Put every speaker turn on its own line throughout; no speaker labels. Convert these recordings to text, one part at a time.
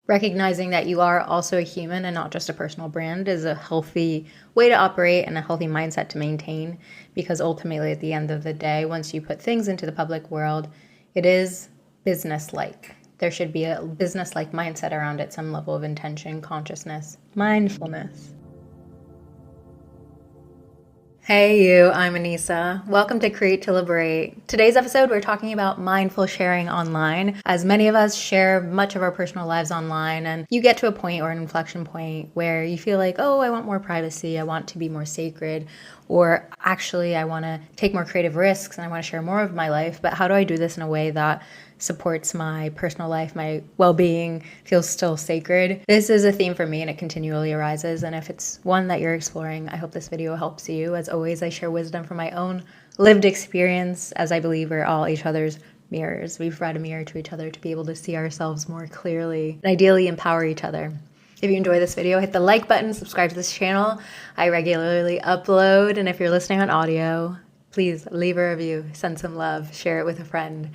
Recognizing that you are also a human and not just a personal brand is a healthy way to operate and a healthy mindset to maintain, because ultimately at the end of the day, once you put things into the public world, it is business-like. There should be a business-like mindset around it, some level of intention, consciousness, mindfulness. Hey you, I'm Anissa. Welcome to Create to Liberate. Today's episode, we're talking about mindful sharing online. As many of us share much of our personal lives online, and you get to a point or an inflection point where you feel like, oh, I want more privacy, I want to be more sacred, or actually I want to take more creative risks and I want to share more of my life, but how do I do this in a way that supports my personal life, my well-being, feels still sacred? This is a theme for me and it continually arises. And if it's one that you're exploring, I hope this video helps you. As always, I share wisdom from my own lived experience, as I believe we're all each other's mirrors. We provide a mirror to each other to be able to see ourselves more clearly and ideally empower each other. If you enjoy this video, hit the like button, subscribe to this channel. I regularly upload, and if you're listening on audio, please leave a review, send some love, share it with a friend.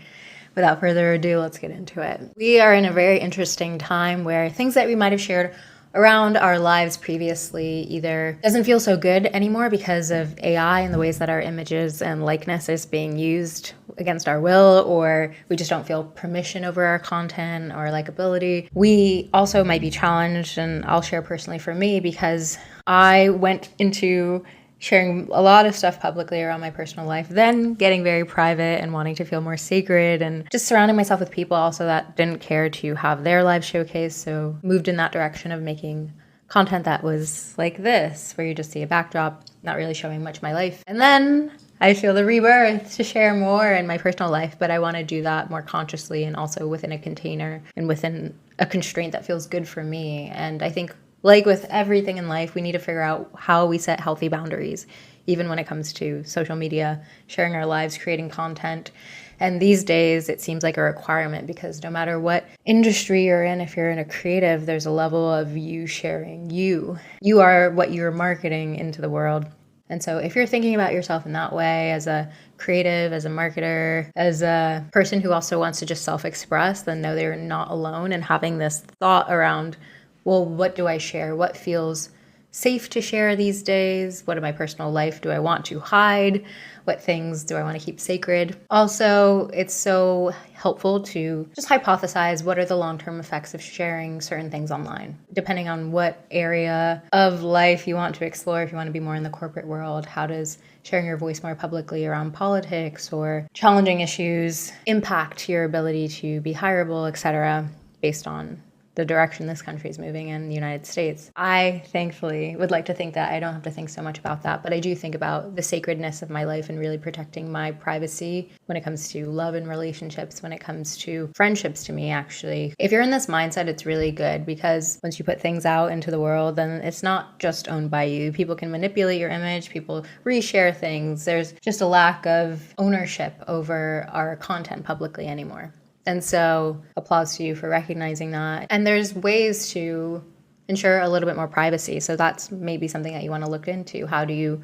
Without further ado, let's get into it. We are in a very interesting time where things that we might have shared around our lives previously either doesn't feel so good anymore because of AI and the ways that our images and likeness is being used against our will, or we just don't feel permission over our content or likability. We also might be challenged, and I'll share personally for me, because I went into sharing a lot of stuff publicly around my personal life, then getting very private and wanting to feel more sacred, and just surrounding myself with people also that didn't care to have their lives showcased. So moved in that direction of making content that was like this, where you just see a backdrop, not really showing much of my life. And then I feel the rebirth to share more in my personal life, but I want to do that more consciously and also within a container and within a constraint that feels good for me. And I think, like with everything in life, we need to figure out how we set healthy boundaries, even when it comes to social media, sharing our lives, creating content. And these days, it seems like a requirement, because no matter what industry you're in, if you're in a creative, there's a level of you sharing you. You are what you're marketing into the world. And so if you're thinking about yourself in that way, as a creative, as a marketer, as a person who also wants to just self-express, then know they're not alone. And having this thought around, well, what do I share? What feels safe to share these days? What in my personal life do I want to hide? What things do I want to keep sacred? Also, it's so helpful to just hypothesize what are the long-term effects of sharing certain things online, depending on what area of life you want to explore. If you want to be more in the corporate world, how does sharing your voice more publicly around politics or challenging issues impact your ability to be hireable, etc., based on the direction this country is moving in the United States? I thankfully would like to think that I don't have to think so much about that, but I do think about the sacredness of my life and really protecting my privacy when it comes to love and relationships, when it comes to friendships to me, actually. If you're in this mindset, it's really good, because once you put things out into the world, then it's not just owned by you. People can manipulate your image, people reshare things. There's just a lack of ownership over our content publicly anymore. And so applause to you for recognizing that. And there's ways to ensure a little bit more privacy. So that's maybe something that you want to look into. How do you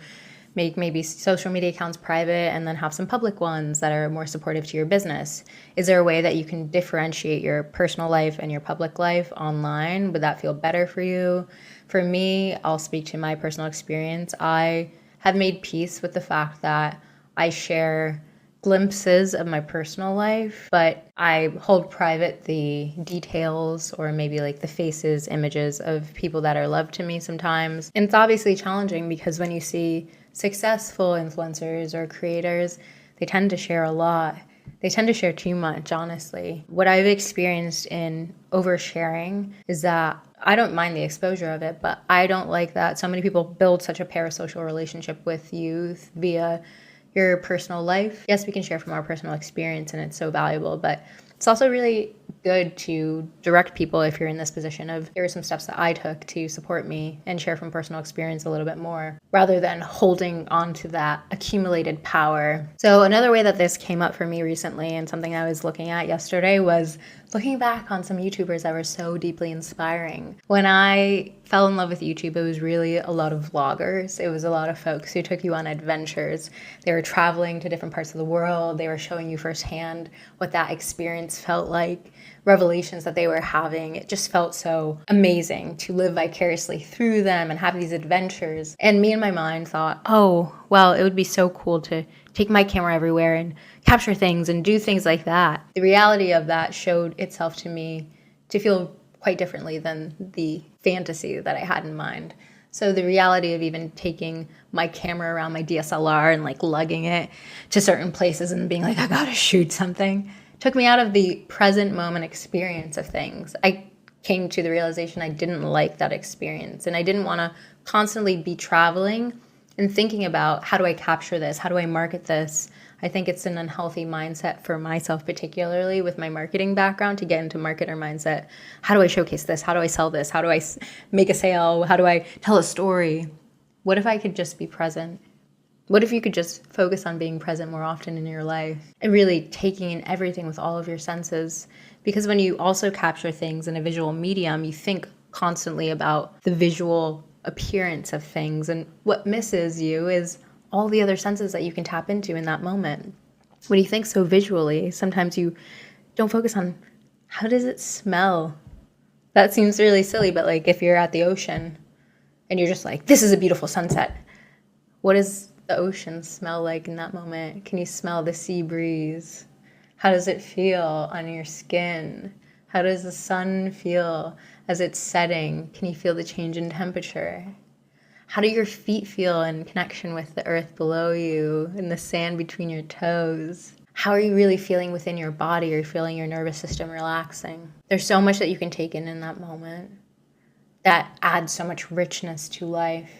make maybe social media accounts private and then have some public ones that are more supportive to your business? Is there a way that you can differentiate your personal life and your public life online? Would that feel better for you? For me, I'll speak to my personal experience. I have made peace with the fact that I share glimpses of my personal life, but I hold private the details, or maybe like the faces, images of people that are loved to me sometimes. And it's obviously challenging, because when you see successful influencers or creators, they tend to share a lot. They tend to share too much, honestly. What I've experienced in oversharing is that I don't mind the exposure of it, but I don't like that so many people build such a parasocial relationship with youth via your personal life. Yes, we can share from our personal experience and it's so valuable, but it's also really good to direct people, if you're in this position, of here are some steps that I took to support me, and share from personal experience a little bit more, rather than holding on to that accumulated power. So another way that this came up for me recently, and something I was looking at yesterday, was looking back on some YouTubers that were so deeply inspiring. When I fell in love with YouTube, it was really a lot of vloggers. It was a lot of folks who took you on adventures. They were traveling to different parts of the world. They were showing you firsthand what that experience felt like, revelations that they were having. It just felt so amazing to live vicariously through them and have these adventures. And me in my mind thought, oh, well, it would be so cool to take my camera everywhere and capture things and do things like that. The reality of that showed itself to me to feel quite differently than the fantasy that I had in mind. So the reality of even taking my camera around, my DSLR, and like lugging it to certain places and being like, I gotta shoot something, took me out of the present moment experience of things. I came to the realization I didn't like that experience, and I didn't want to constantly be traveling and thinking about, how do I capture this? How do I market this? I think it's an unhealthy mindset for myself, particularly with my marketing background, to get into marketer mindset. How do I showcase this? How do I sell this? How do I make a sale? How do I tell a story? What if I could just be present? What if you could just focus on being present more often in your life and really taking in everything with all of your senses? Because when you also capture things in a visual medium, you think constantly about the visual appearance of things, and what misses you is all the other senses that you can tap into in that moment. When you think so visually, sometimes you don't focus on, how does it smell? That seems really silly, but like if you're at the ocean and you're just like, this is a beautiful sunset, what does the ocean smell like in that moment? Can you smell the sea breeze? How does it feel on your skin? How does the sun feel as it's setting? Can you feel the change in temperature? How do your feet feel in connection with the earth below you and the sand between your toes? How are you really feeling within your body? Are you feeling your nervous system relaxing? There's so much that you can take in that moment that adds so much richness to life.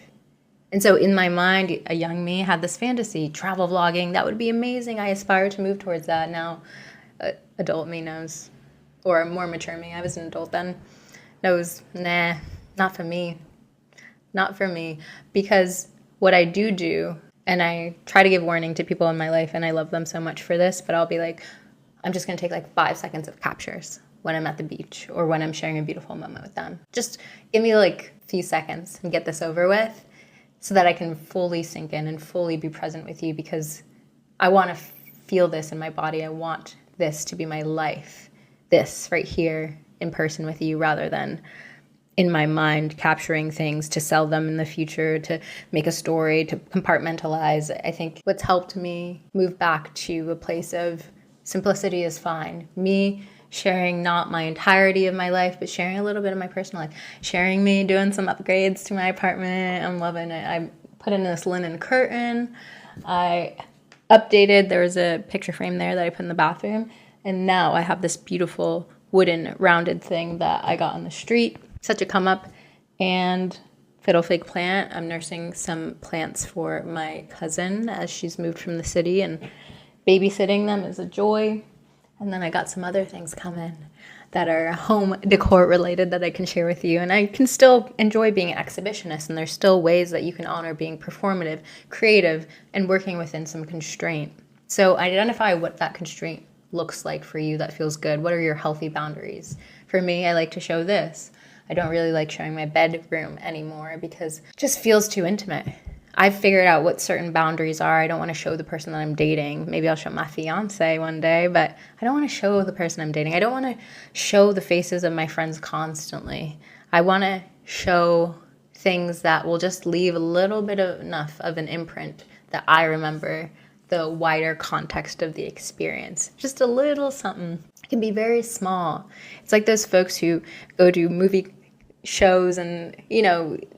And so in my mind, a young me had this fantasy, travel vlogging, that would be amazing. I aspire to move towards that. Now, adult me knows, or more mature me, I was an adult then, knows, nah, not for me. Not for me, because what I do, and I try to give warning to people in my life, and I love them so much for this, but I'll be like, I'm just going to take like 5 seconds of captures when I'm at the beach or when I'm sharing a beautiful moment with them. Just give me like a few seconds and get this over with so that I can fully sink in and fully be present with you, because I want to feel this in my body. I want this to be my life, this right here in person with you, rather than in my mind capturing things to sell them in the future, to make a story, to compartmentalize. I think what's helped me move back to a place of simplicity is fine. Me sharing not my entirety of my life, but sharing a little bit of my personal life. Sharing me doing some upgrades to my apartment. I'm loving it. I put in this linen curtain. I updated, there was a picture frame there that I put in the bathroom. And now I have this beautiful wooden rounded thing that I got on the street. Such a come up. And fiddle fig plant. I'm nursing some plants for my cousin as she's moved from the city, and babysitting them is a joy. And then I got some other things coming that are home decor related that I can share with you. And I can still enjoy being an exhibitionist, and there's still ways that you can honor being performative, creative, and working within some constraint. So identify what that constraint looks like for you that feels good. What are your healthy boundaries? For me, I like to show this. I don't really like showing my bedroom anymore because it just feels too intimate. I've figured out what certain boundaries are. I don't want to show the person that I'm dating. Maybe I'll show my fiance one day, but I don't want to show the person I'm dating. I don't want to show the faces of my friends constantly. I want to show things that will just leave a little bit of enough of an imprint that I remember the wider context of the experience. Just a little something. It can be very small. It's like those folks who go to movie shows and,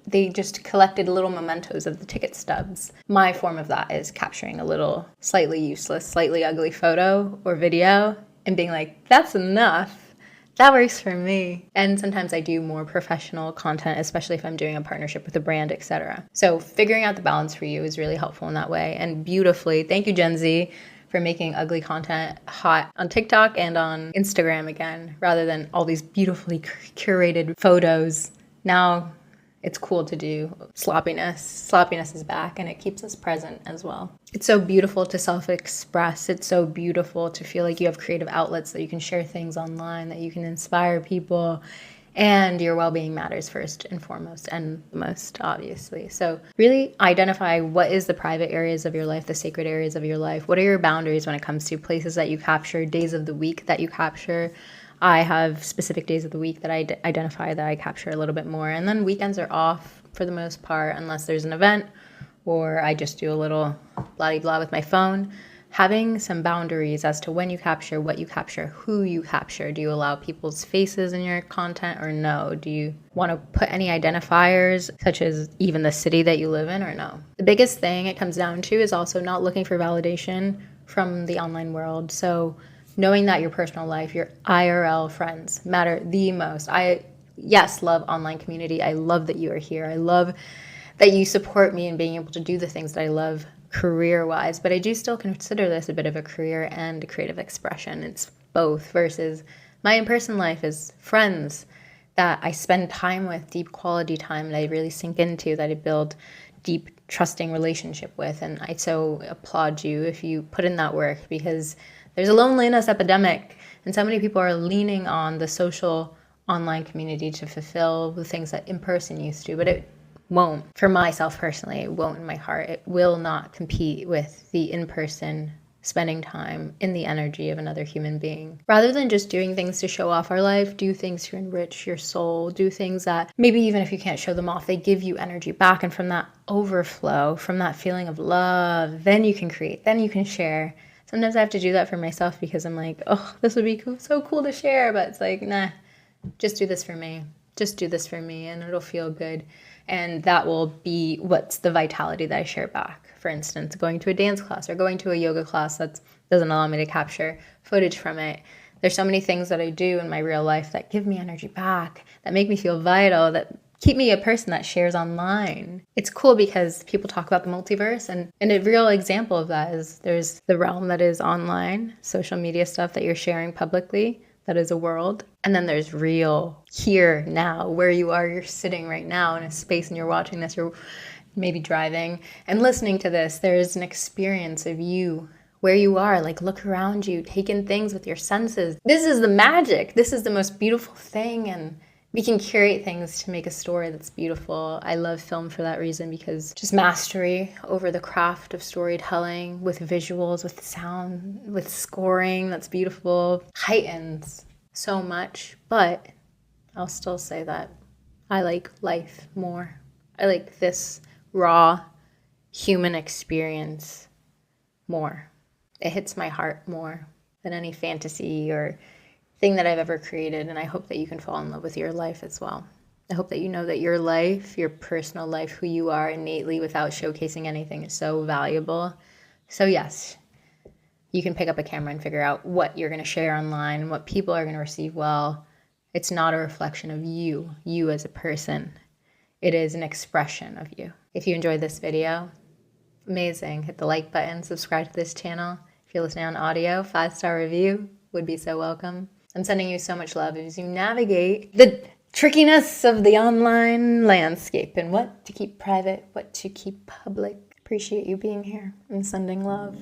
they just collected little mementos of the ticket stubs. My form of that is capturing a little slightly useless, slightly ugly photo or video and being like, that's enough. That works for me. And sometimes I do more professional content, especially if I'm doing a partnership with a brand, etc. So figuring out the balance for you is really helpful in that way. And beautifully, thank you, Gen Z, for making ugly content hot on TikTok and on Instagram again, rather than all these beautifully curated photos. Now it's cool to do sloppiness. Sloppiness is back, and it keeps us present as well. It's so beautiful to self-express. It's so beautiful to feel like you have creative outlets, that you can share things online, that you can inspire people. And your well-being matters first and foremost, and most obviously. So really identify what is the private areas of your life, the sacred areas of your life. What are your boundaries when it comes to places that you capture, days of the week that you capture, I have specific days of the week that I identify that I capture a little bit more. And then weekends are off for the most part, unless there's an event or I just do a little blah-de-blah with my phone. Having some boundaries as to when you capture, what you capture, who you capture. Do you allow people's faces in your content or no? Do you want to put any identifiers, such as even the city that you live in, or no? The biggest thing it comes down to is also not looking for validation from the online world. So knowing that your personal life, your IRL friends matter the most. Yes, love online community. I love that you are here. I love that you support me in being able to do the things that I love career-wise, but I do still consider this a bit of a career and a creative expression. It's both, versus my in-person life is friends that I spend time with, deep quality time that I really sink into, that I build deep, trusting relationship with. And I so applaud you if you put in that work, because there's a loneliness epidemic, and so many people are leaning on the social online community to fulfill the things that in-person used to, but it won't. For myself personally, it won't in my heart. It will not compete with the in-person spending time in the energy of another human being. Rather than just doing things to show off our life, do things to enrich your soul, do things that maybe even if you can't show them off, they give you energy back. And from that overflow, from that feeling of love, then you can create, then you can share. Sometimes I have to do that for myself because I'm like, oh, this would be cool, so cool to share. But it's like, nah, just do this for me. Just do this for me and it'll feel good. And that will be what's the vitality that I share back. For instance, going to a dance class or going to a yoga class that doesn't allow me to capture footage from it. There's so many things that I do in my real life that give me energy back, that make me feel vital, that keep me a person that shares online. It's cool because people talk about the multiverse, and a real example of that is there's the realm that is online, social media stuff that you're sharing publicly, that is a world. And then there's real here, now, where you are, you're sitting right now in a space and you're watching this, you're maybe driving and listening to this. There's an experience of you where you are, like look around you, take in things with your senses. This is the magic. This is the most beautiful thing. And we can curate things to make a story that's beautiful. I love film for that reason, because just mastery over the craft of storytelling with visuals, with sound, with scoring that's beautiful heightens so much. But I'll still say that I like life more. I like this raw human experience more. It hits my heart more than any fantasy or thing that I've ever created. And I hope that you can fall in love with your life as well. I hope that you know that your life, your personal life, who you are innately without showcasing anything, is so valuable. So yes, you can pick up a camera and figure out what you're going to share online and what people are going to receive well. It's not a reflection of you as a person. It is an expression of you. If you enjoyed this video, amazing. Hit the like button, subscribe to this channel. If you're listening on audio, 5-star review would be so welcome. I'm sending you so much love as you navigate the trickiness of the online landscape and what to keep private, what to keep public. Appreciate you being here and sending love.